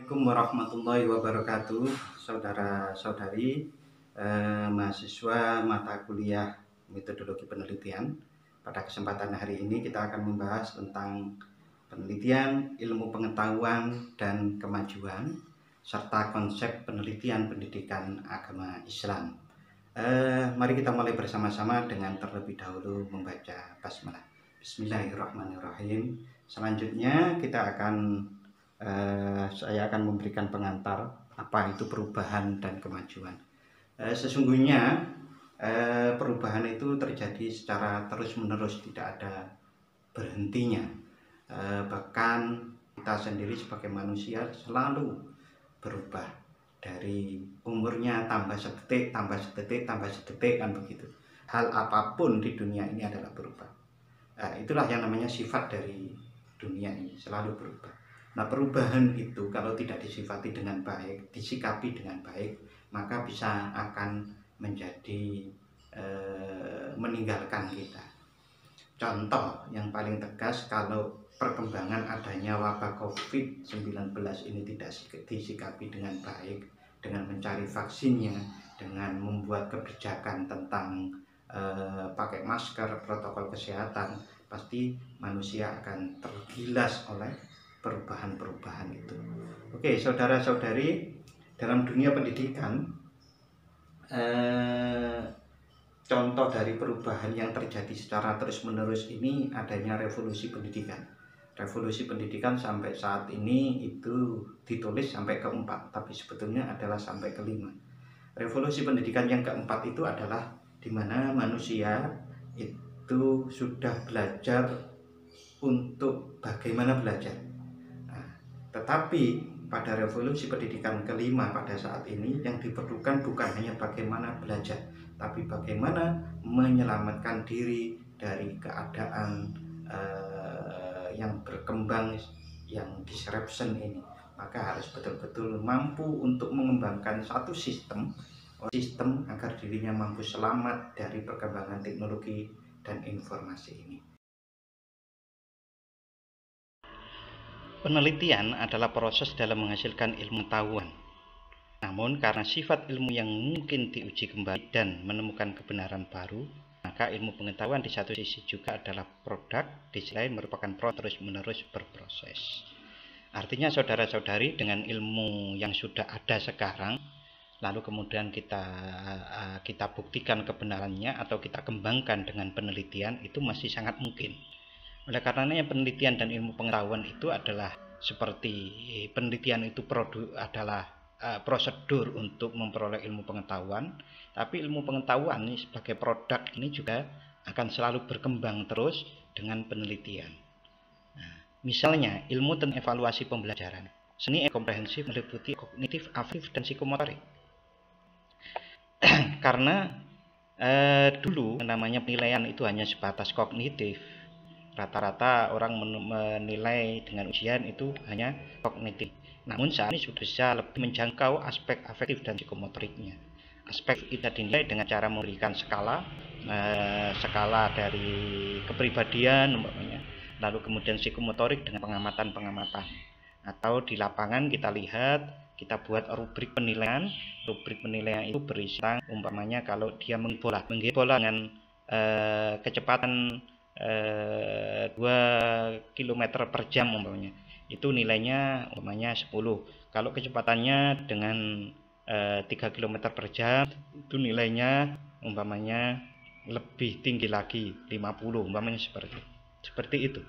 Assalamualaikum warahmatullahi wabarakatuh, saudara-saudari, mahasiswa mata kuliah metodologi penelitian. Pada kesempatan hari ini kita akan membahas tentang penelitian, ilmu pengetahuan, dan kemajuan, serta konsep penelitian pendidikan agama Islam. Mari kita mulai bersama-sama dengan terlebih dahulu membaca basmalah. Bismillahirrahmanirrahim. Selanjutnya saya akan memberikan pengantar apa itu perubahan dan kemajuan. Sesungguhnya perubahan itu terjadi secara terus-menerus, tidak ada berhentinya. Bahkan kita sendiri sebagai manusia selalu berubah, dari umurnya tambah sedetik, kan begitu. Hal apapun di dunia ini adalah berubah. Itulah yang namanya sifat dari dunia ini, selalu berubah. Nah, perubahan itu kalau tidak disifati dengan baik, disikapi dengan baik, maka bisa akan menjadi meninggalkan kita. Contoh yang paling tegas, kalau perkembangan adanya wabah COVID-19 ini tidak disikapi dengan baik, dengan mencari vaksinnya, dengan membuat kebijakan tentang pakai masker, protokol kesehatan, pasti manusia akan tergilas oleh perubahan-perubahan itu. Oke, saudara-saudari, dalam dunia pendidikan, contoh dari perubahan yang terjadi secara terus-menerus ini adanya revolusi pendidikan. Revolusi pendidikan sampai saat ini itu ditulis sampai keempat, tapi sebetulnya adalah sampai kelima. Revolusi pendidikan yang keempat itu adalah di mana manusia itu sudah belajar untuk bagaimana belajar. Tetapi pada revolusi pendidikan kelima pada saat ini yang diperlukan bukan hanya bagaimana belajar, tapi bagaimana menyelamatkan diri dari keadaan yang berkembang, yang disruption ini. Maka harus betul-betul mampu untuk mengembangkan satu sistem agar dirinya mampu selamat dari perkembangan teknologi dan informasi ini. Penelitian adalah proses dalam menghasilkan ilmu pengetahuan. Namun karena sifat ilmu yang mungkin diuji kembali dan menemukan kebenaran baru, maka ilmu pengetahuan di satu sisi juga adalah produk, di sisi lain merupakan terus-menerus berproses. Artinya saudara-saudari, dengan ilmu yang sudah ada sekarang, lalu kemudian kita buktikan kebenarannya atau kita kembangkan dengan penelitian, itu masih sangat mungkin. Oleh karenanya penelitian dan ilmu pengetahuan itu adalah seperti penelitian itu adalah prosedur untuk memperoleh ilmu pengetahuan, tapi ilmu pengetahuan ini sebagai produk ini juga akan selalu berkembang terus dengan penelitian. Nah, misalnya ilmu tentang evaluasi pembelajaran, seni komprehensif meliputi kognitif, afektif, dan psikomotorik. Karena dulu namanya penilaian itu hanya sebatas kognitif. Rata-rata orang menilai dengan ujian itu hanya kognitif. Namun saat ini sudah bisa lebih menjangkau aspek afektif dan psikomotoriknya. Aspek kita dinilai dengan cara memberikan skala dari kepribadian, lalu kemudian psikomotorik dengan pengamatan-pengamatan. Atau di lapangan kita lihat, kita buat rubrik penilaian. Rubrik penilaian itu berisi umpamanya kalau dia menggigit bola dengan kecepatan 2 km per jam umpamanya, itu nilainya umpamanya 10. Kalau kecepatannya dengan 3 km per jam, itu nilainya umpamanya lebih tinggi lagi, 50 umpamanya, seperti itu.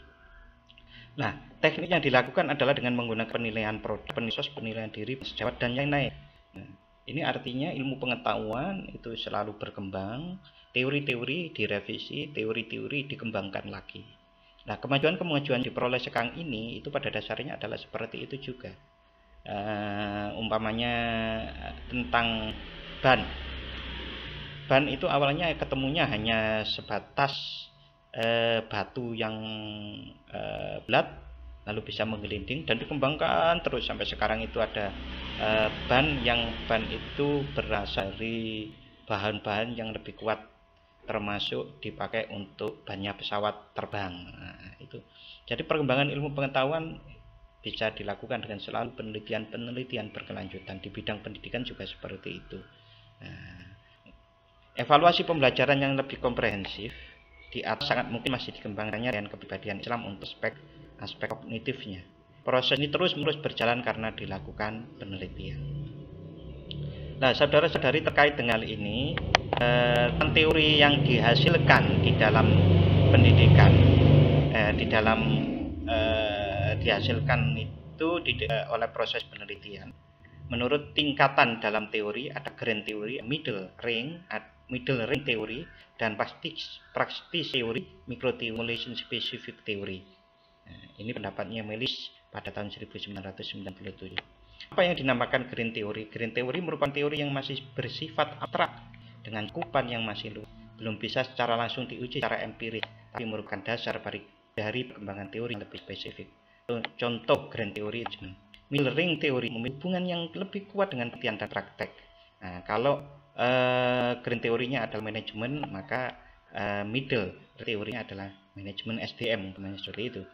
Nah, teknik yang dilakukan adalah dengan menggunakan penilaian produk, penilaian diri, sejawat, dan yang lain. Nah, ini artinya ilmu pengetahuan itu selalu berkembang, teori-teori direvisi, teori-teori dikembangkan lagi. Nah, kemajuan-kemajuan diperoleh sekarang ini itu pada dasarnya adalah seperti itu juga. Umpamanya tentang ban itu awalnya ketemunya hanya sebatas batu yang bulat lalu bisa menggelinding, dan dikembangkan terus sampai sekarang itu ada ban itu berasal dari bahan-bahan yang lebih kuat, termasuk dipakai untuk bannya pesawat terbang. Nah, itu. Jadi perkembangan ilmu pengetahuan bisa dilakukan dengan selalu penelitian berkelanjutan. Di bidang pendidikan juga seperti itu. Nah, evaluasi pembelajaran yang lebih komprehensif di atas sangat mungkin masih dikembangkannya dengan kepribadian Islam untuk aspek kognitifnya. Proses ini terus-menerus berjalan karena dilakukan penelitian. Nah, saudara-saudari, terkait dengan ini, teori yang dihasilkan di dalam pendidikan, dihasilkan itu oleh proses penelitian. Menurut tingkatan dalam teori, ada grand teori, middle range teori, dan practice teori, micro simulation specific teori. Nah, ini pendapatnya Melis pada tahun 1997. Apa yang dinamakan green theory? Green theory merupakan teori yang masih bersifat abstrak dengan cakupan yang masih luas, belum bisa secara langsung diuji secara empiris, tapi merupakan dasar dari perkembangan teori yang lebih spesifik. Contoh green theory, middle range teori memiliki hubungan yang lebih kuat dengan penelitian dan praktek. Nah, kalau green teorinya adalah manajemen, maka middle teorinya adalah manajemen SDM, seperti itu.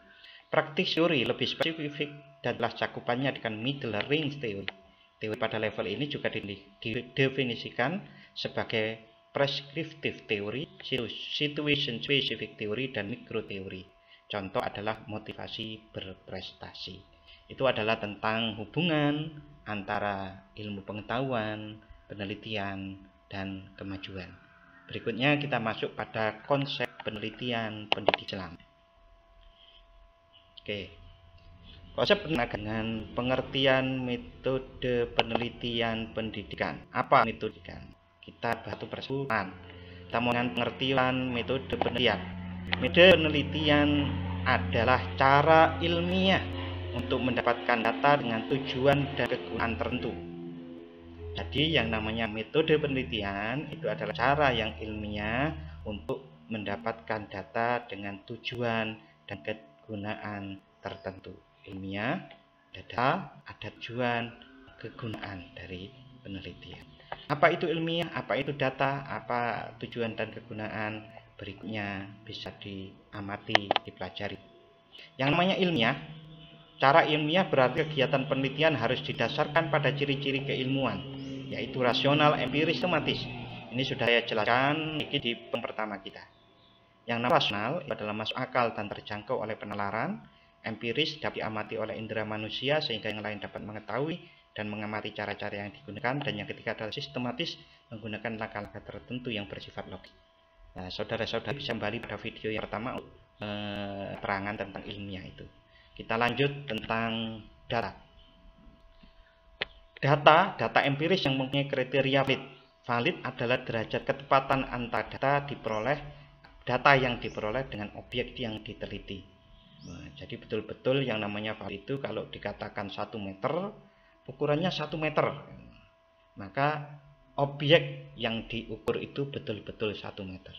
Practice teori lebih spesifik dan telah cakupannya dengan middle range teori. Teori pada level ini juga didefinisikan sebagai prescriptive teori, situation specific teori, dan micro teori. Contoh adalah motivasi berprestasi. Itu adalah tentang hubungan antara ilmu pengetahuan, penelitian, dan kemajuan. Berikutnya kita masuk pada konsep penelitian pendidikan Islam. Oke, konsep dengan pengertian metode penelitian pendidikan. Apa metode pendidikan? Kita batu persoalan. Kita dengan pengertian metode penelitian. Metode penelitian adalah cara ilmiah untuk mendapatkan data dengan tujuan dan kegunaan tertentu. Jadi yang namanya metode penelitian itu adalah cara yang ilmiah untuk mendapatkan data dengan tujuan dan kegunaan tertentu. Ilmiah, data, ada tujuan, kegunaan dari penelitian. Apa itu ilmiah, apa itu data, apa tujuan dan kegunaan, berikutnya bisa diamati, dipelajari. Yang namanya ilmiah, cara ilmiah berarti kegiatan penelitian harus didasarkan pada ciri-ciri keilmuan, yaitu rasional, empiris, sistematis. Ini sudah saya jelaskan di pertama kita. Yang namanya rasional adalah masuk akal dan terjangkau oleh penalaran. Empiris dapat diamati oleh indera manusia sehingga yang lain dapat mengetahui dan mengamati cara-cara yang digunakan. Dan yang ketiga adalah sistematis, menggunakan langkah-langkah tertentu yang bersifat logis. Nah, saudara-saudara bisa kembali pada video yang pertama, keterangan tentang ilmiah itu. Kita lanjut tentang data. Data empiris yang mempunyai kriteria valid adalah derajat ketepatan antara data yang diperoleh dengan objek yang diteliti. Nah, jadi betul-betul yang namanya valid itu kalau dikatakan 1 meter, ukurannya 1 meter, maka objek yang diukur itu betul-betul 1 meter.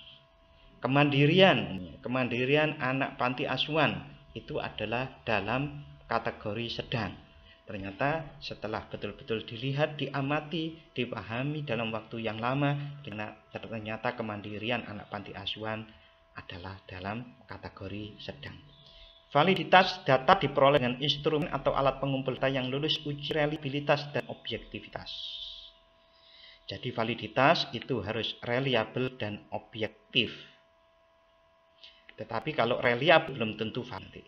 Kemandirian anak panti asuhan itu adalah dalam kategori sedang. Ternyata setelah betul-betul dilihat, diamati, dipahami dalam waktu yang lama, ternyata kemandirian anak panti asuhan adalah dalam kategori sedang. Validitas data diperoleh dengan instrumen atau alat pengumpul data yang lulus uji reliabilitas dan objektivitas. Jadi validitas itu harus reliable dan objektif. Tetapi kalau reliable belum tentu valid.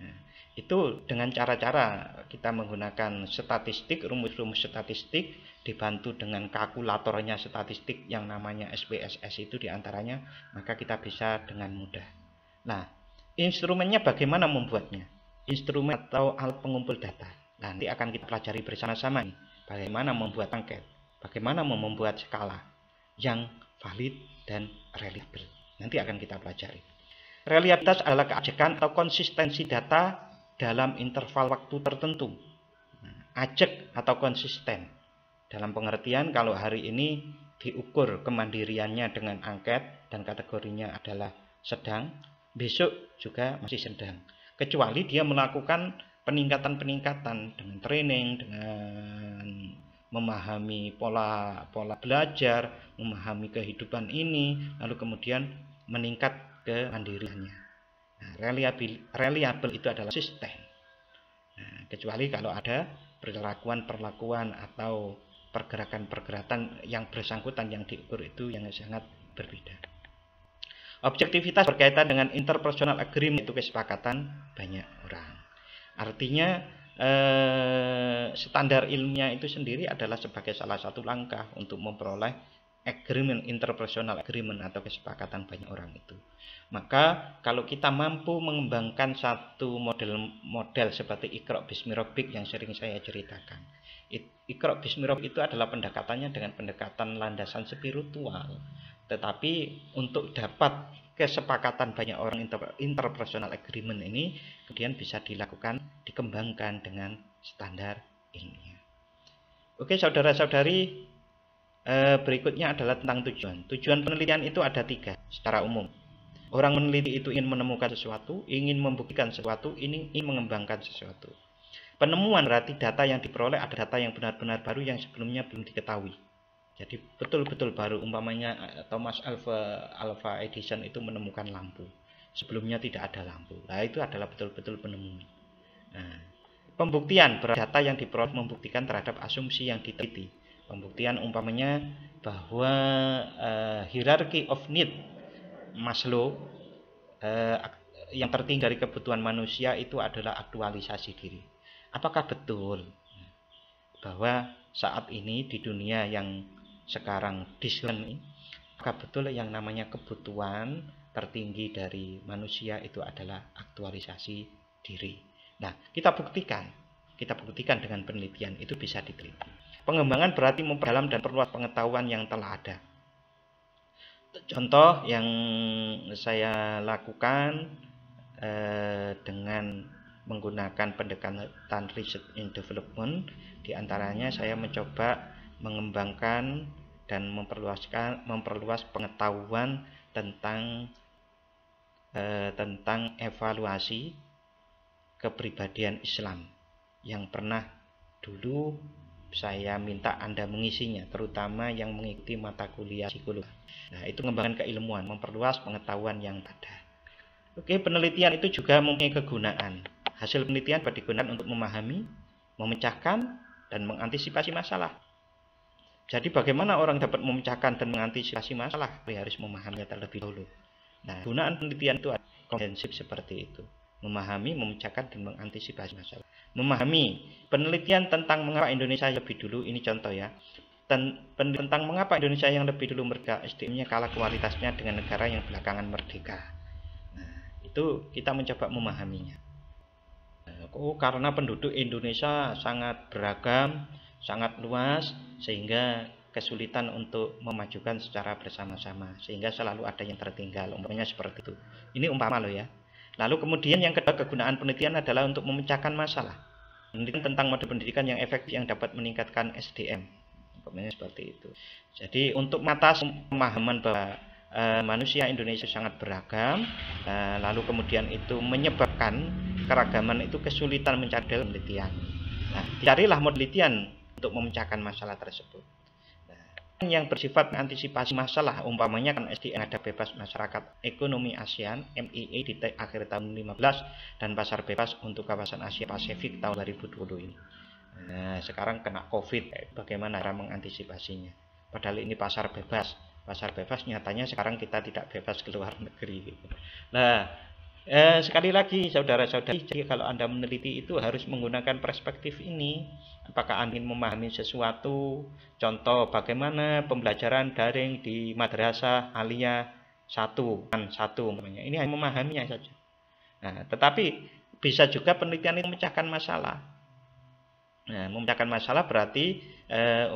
Nah, itu dengan cara-cara kita menggunakan statistik, rumus-rumus statistik, dibantu dengan kalkulatornya statistik yang namanya SPSS itu diantaranya, maka kita bisa dengan mudah. Nah, instrumennya bagaimana membuatnya? Instrumen atau alat pengumpul data. Nanti akan kita pelajari bersama-sama nih, bagaimana membuat angket, bagaimana membuat skala yang valid dan reliable. Nanti akan kita pelajari. Reliabilitas adalah keajekan atau konsistensi data dalam interval waktu tertentu. Ajek atau konsisten. Dalam pengertian kalau hari ini diukur kemandiriannya dengan angket dan kategorinya adalah sedang, besok juga masih sedang. Kecuali dia melakukan peningkatan-peningkatan dengan training, dengan memahami pola belajar, memahami kehidupan ini, lalu kemudian meningkat kemandiriannya. Nah, reliable itu adalah konsisten. Nah, kecuali kalau ada perlakuan-perlakuan atau pergerakan-pergerakan yang bersangkutan yang diukur itu yang sangat berbeda. Objektivitas berkaitan dengan interpersonal agreement, itu kesepakatan banyak orang. Artinya standar ilmiah itu sendiri adalah sebagai salah satu langkah untuk memperoleh agreement, interpersonal agreement atau kesepakatan banyak orang itu. Maka kalau kita mampu mengembangkan satu model seperti Iqra Bismi Rabbik yang sering saya ceritakan. Iqra Bismi Rabbik itu adalah pendekatannya dengan pendekatan landasan spiritual. Tetapi untuk dapat kesepakatan banyak orang, interpersonal agreement ini kemudian bisa dilakukan, dikembangkan dengan standar ilmiah. Oke saudara-saudari, berikutnya adalah tentang tujuan. Tujuan penelitian itu ada 3 secara umum. Orang meneliti itu ingin menemukan sesuatu, ingin membuktikan sesuatu, ingin mengembangkan sesuatu. Penemuan berarti data yang diperoleh ada data yang benar-benar baru yang sebelumnya belum diketahui. Jadi betul-betul baru. Umpamanya Thomas Alva Edison itu menemukan lampu. Sebelumnya tidak ada lampu. Nah, itu adalah betul-betul penemuan. Nah, pembuktian berarti data yang diperoleh membuktikan terhadap asumsi yang diteliti. Pembuktian umpamanya bahwa hierarchy of need Maslow yang tertinggi dari kebutuhan manusia itu adalah aktualisasi diri. Apakah betul bahwa saat ini di dunia yang sekarang diskon, apakah betul yang namanya kebutuhan tertinggi dari manusia itu adalah aktualisasi diri? Nah, kita buktikan dengan penelitian, itu bisa diteliti. Pengembangan berarti memperdalam dan perluas pengetahuan yang telah ada. Contoh yang saya lakukan dengan menggunakan pendekatan research and development, diantaranya saya mencoba mengembangkan dan memperluas pengetahuan tentang evaluasi kepribadian Islam yang pernah dulu saya minta Anda mengisinya, terutama yang mengikuti mata kuliah psikologi. Nah, itu mengembangkan keilmuan, memperluas pengetahuan yang ada. Oke, penelitian itu juga mempunyai kegunaan. Hasil penelitian dapat digunakan untuk memahami, memecahkan, dan mengantisipasi masalah. Jadi bagaimana orang dapat memecahkan dan mengantisipasi masalah? Dia harus memahaminya terlebih dahulu. Nah, gunaan penelitian itu komprehensif seperti itu. Memahami, memecahkan, dan mengantisipasi masalah. Memahami penelitian tentang mengapa Indonesia lebih dulu, ini contoh ya. Tentang mengapa Indonesia yang lebih dulu merdeka, SDM-nya kalah kualitasnya dengan negara yang belakangan merdeka. Nah, itu kita mencoba memahaminya. Karena penduduk Indonesia sangat beragam, sangat luas, sehingga kesulitan untuk memajukan secara bersama-sama, sehingga selalu ada yang tertinggal. Umpamanya seperti itu. Ini umpama loh ya. Lalu kemudian yang kedua, kegunaan penelitian adalah untuk memecahkan masalah. Penelitian tentang model pendidikan yang efektif yang dapat meningkatkan SDM. Umpamanya seperti itu. Jadi untuk mengatasi pemahaman bahwa manusia Indonesia sangat beragam, lalu kemudian itu menyebabkan keragaman itu kesulitan mencari penelitian. Nah, carilah penelitian untuk memecahkan masalah tersebut. Yang bersifat mengantisipasi masalah, umpamanya kan SDN ada bebas masyarakat ekonomi ASEAN MEA di akhir tahun 2015 dan pasar bebas untuk kawasan Asia Pasifik tahun 2020 ini. Nah, sekarang kena COVID, bagaimana cara mengantisipasinya? Padahal ini pasar bebas nyatanya sekarang kita tidak bebas keluar negeri. Nah, sekali lagi saudara-saudari, jadi kalau Anda meneliti itu harus menggunakan perspektif ini. Apakah Anda ingin memahami sesuatu? Contoh bagaimana pembelajaran daring di madrasah aliyah 1 namanya. Ini hanya memahaminya saja. Nah, tetapi bisa juga penelitian itu memecahkan masalah. Nah, memecahkan masalah berarti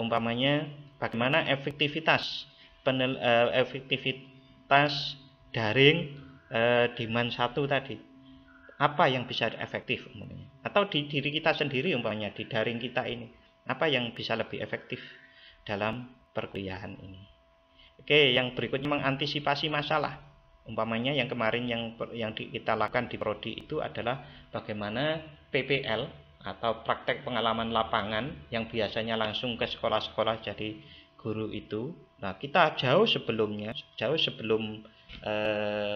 umpamanya bagaimana efektivitas daring demand 1 tadi. Apa yang bisa efektif umpamanya? Atau di diri kita sendiri umpamanya di daring kita ini, apa yang bisa lebih efektif dalam perkuliahan ini? Oke, yang berikutnya mengantisipasi masalah. Umpamanya yang kemarin yang kita lakukan di prodi itu adalah bagaimana PPL atau praktek pengalaman lapangan yang biasanya langsung ke sekolah-sekolah jadi guru itu. Nah, kita jauh sebelum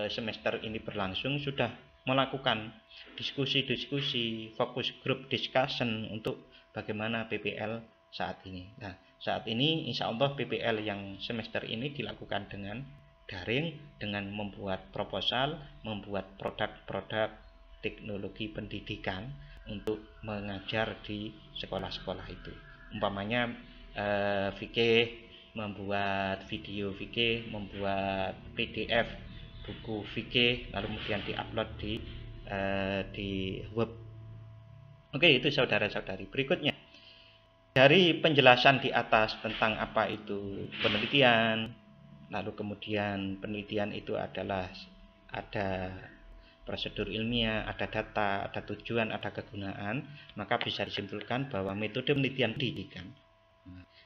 semester ini berlangsung sudah melakukan diskusi-diskusi, fokus group discussion untuk bagaimana PPL saat ini. Nah, saat ini insya Allah PPL yang semester ini dilakukan dengan daring, dengan membuat proposal, membuat produk-produk teknologi pendidikan untuk mengajar di sekolah-sekolah itu. Umpamanya fikih, membuat video fikih, membuat PDF buku fikih, lalu kemudian diupload di web. Oke, itu saudara-saudari. Berikutnya, dari penjelasan di atas tentang apa itu penelitian, lalu kemudian penelitian itu adalah ada prosedur ilmiah, ada data, ada tujuan, ada kegunaan, maka bisa disimpulkan bahwa metode penelitian pendidikan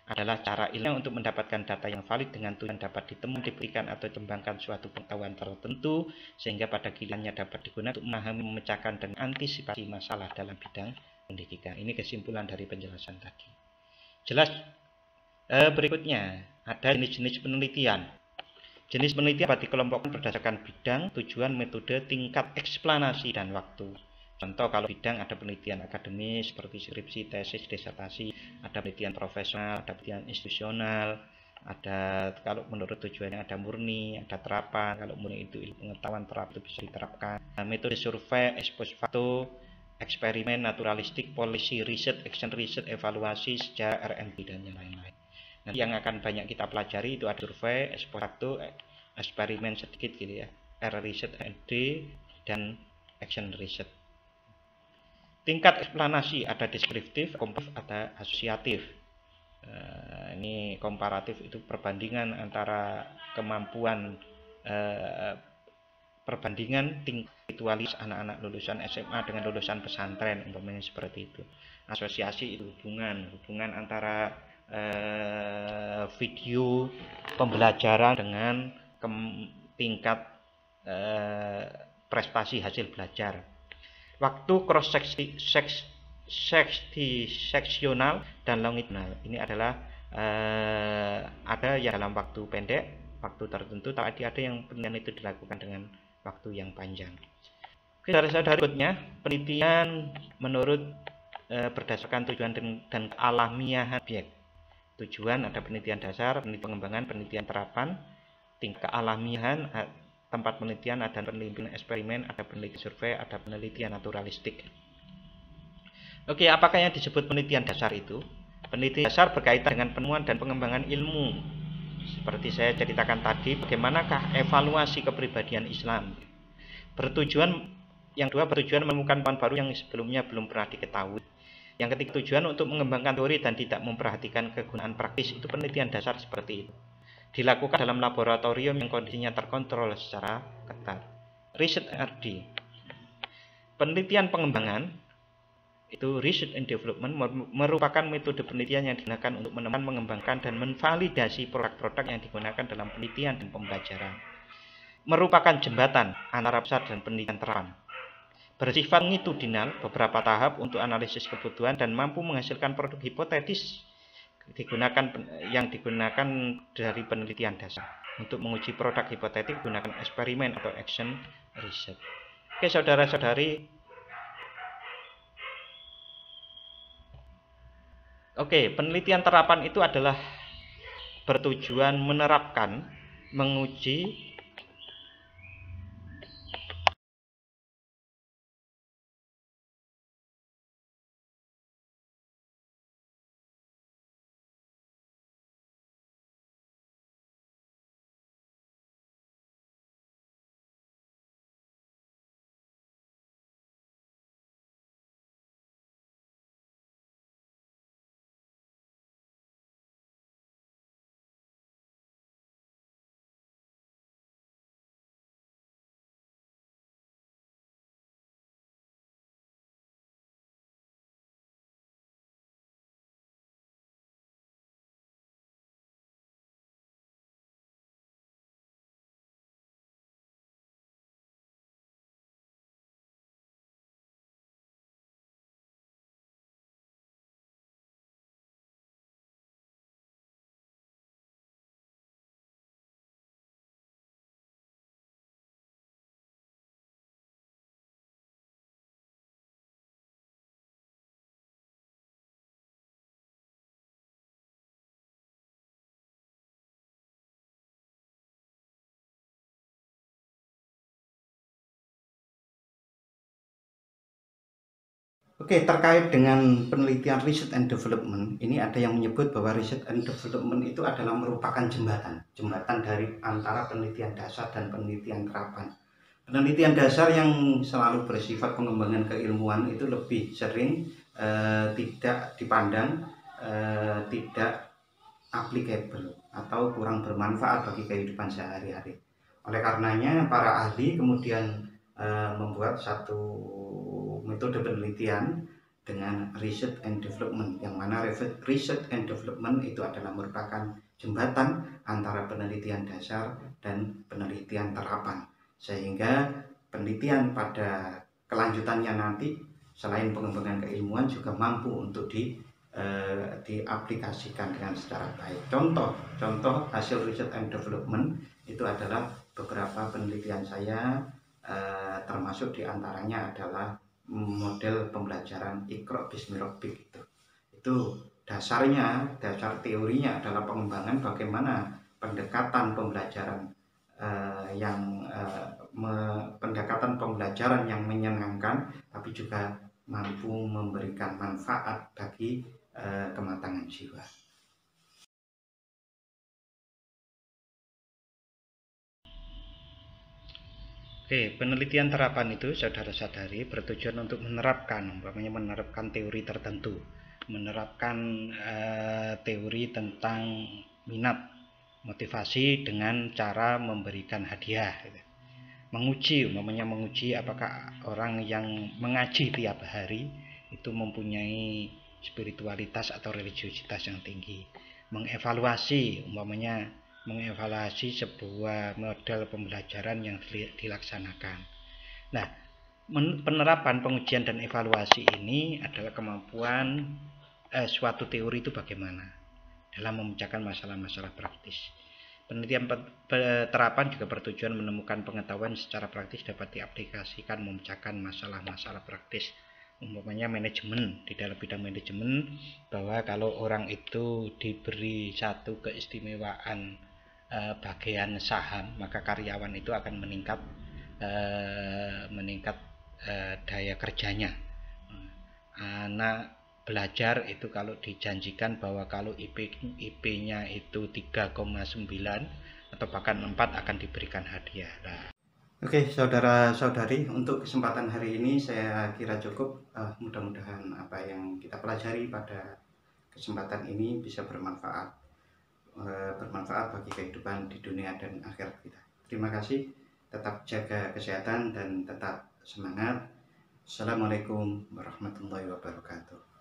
adalah cara ilmiah untuk mendapatkan data yang valid dengan tujuan dapat ditemukan, diberikan atau dikembangkan suatu pengetahuan tertentu sehingga pada gilirannya dapat digunakan untuk memahami, memecahkan dan antisipasi masalah dalam bidang pendidikan. Ini kesimpulan dari penjelasan tadi. Jelas. Berikutnya ada jenis-jenis penelitian. Jenis penelitian dapat dikelompokkan berdasarkan bidang, tujuan, metode, tingkat eksplanasi dan waktu. Contoh, kalau bidang ada penelitian akademis seperti skripsi, tesis, disertasi, ada penelitian profesional, ada penelitian institusional, ada kalau menurut tujuannya ada murni, ada terapan. Kalau murni itu ilmu pengetahuan, terapan itu bisa diterapkan. Metode survei, ex post facto, eksperimen, naturalistik, policy research, action research, evaluasi, sejarah, R&D dan yang lain-lain. Nanti yang akan banyak kita pelajari itu ada survei, ex post facto, eksperimen sedikit gitu ya, R research, R&D dan action research. Tingkat eksplanasi ada deskriptif, komparatif, ada asosiatif. Ini komparatif itu perbandingan antara kemampuan perbandingan tingkat intelektualis anak-anak lulusan SMA dengan lulusan pesantren, umpamanya seperti itu. Asosiasi itu hubungan antara video pembelajaran dengan tingkat prestasi hasil belajar. Waktu cross seksional dan longitudinal ini adalah ada yang dalam waktu pendek, waktu tertentu, tapi ada yang penelitian itu dilakukan dengan waktu yang panjang. Oke, saudara-saudara, berikutnya penelitian menurut berdasarkan tujuan dan kealamiahan objek. Tujuan ada penelitian dasar, penelitian pengembangan, penelitian terapan, tingkat kealamiahan, tempat penelitian, ada penelitian eksperimen, ada penelitian survei, ada penelitian naturalistik. Oke, apakah yang disebut penelitian dasar itu? Penelitian dasar berkaitan dengan penemuan dan pengembangan ilmu. Seperti saya ceritakan tadi, bagaimanakah evaluasi kepribadian Islam. Yang kedua bertujuan menemukan pengetahuan baru yang sebelumnya belum pernah diketahui. Yang ketiga, tujuan untuk mengembangkan teori dan tidak memperhatikan kegunaan praktis. Itu penelitian dasar seperti itu. Dilakukan dalam laboratorium yang kondisinya terkontrol secara ketat. Research R&D. Penelitian pengembangan itu research and development merupakan metode penelitian yang digunakan untuk menemukan, mengembangkan dan menvalidasi produk-produk yang digunakan dalam penelitian dan pembelajaran. Merupakan jembatan antara pusat dan penelitian terapan. Bersifat longitudinal, beberapa tahap untuk analisis kebutuhan dan mampu menghasilkan produk hipotetis yang digunakan dari penelitian dasar. Untuk menguji produk hipotetik gunakan eksperimen atau action research. Oke, saudara-saudari. Oke, penelitian terapan itu adalah bertujuan menerapkan, menguji Oke, terkait dengan penelitian research and development, ini ada yang menyebut bahwa research and development itu adalah merupakan jembatan dari antara penelitian dasar dan penelitian terapan. Penelitian dasar yang selalu bersifat pengembangan keilmuan itu lebih sering tidak dipandang tidak applicable atau kurang bermanfaat bagi kehidupan sehari-hari. Oleh karenanya, para ahli kemudian membuat satu metode penelitian dengan research and development, yang mana research and development itu adalah merupakan jembatan antara penelitian dasar dan penelitian terapan, sehingga penelitian pada kelanjutannya nanti selain pengembangan keilmuan juga mampu untuk diaplikasikan dengan secara baik. Contoh hasil research and development itu adalah beberapa penelitian saya, termasuk diantaranya adalah model pembelajaran Iqra Bismi Rabbik. Itu dasar teorinya adalah pengembangan bagaimana pendekatan pembelajaran pendekatan pembelajaran yang menyenangkan tapi juga mampu memberikan manfaat bagi kematangan jiwa. Oke, penelitian terapan itu saudara sadari bertujuan untuk menerapkan teori tertentu, menerapkan teori tentang minat, motivasi dengan cara memberikan hadiah. Menguji apakah orang yang mengaji tiap hari itu mempunyai spiritualitas atau religiositas yang tinggi. Mengevaluasi sebuah model pembelajaran yang dilaksanakan. Nah, penerapan, pengujian dan evaluasi ini adalah kemampuan suatu teori itu bagaimana dalam memecahkan masalah-masalah praktis. Penelitian terapan juga bertujuan menemukan pengetahuan secara praktis dapat diaplikasikan memecahkan masalah-masalah praktis. Umpamanya manajemen, di dalam bidang manajemen, bahwa kalau orang itu diberi satu keistimewaan bagian saham, maka karyawan itu akan meningkat daya kerjanya. Anak belajar itu kalau dijanjikan bahwa kalau IP-nya itu 3,9 atau bahkan 4 akan diberikan hadiah. Oke, saudara-saudari, untuk kesempatan hari ini saya kira cukup. Mudah-mudahan apa yang kita pelajari pada kesempatan ini bisa bermanfaat bagi kehidupan di dunia dan akhirat kita. Terima kasih, tetap jaga kesehatan dan tetap semangat. Assalamualaikum warahmatullahi wabarakatuh.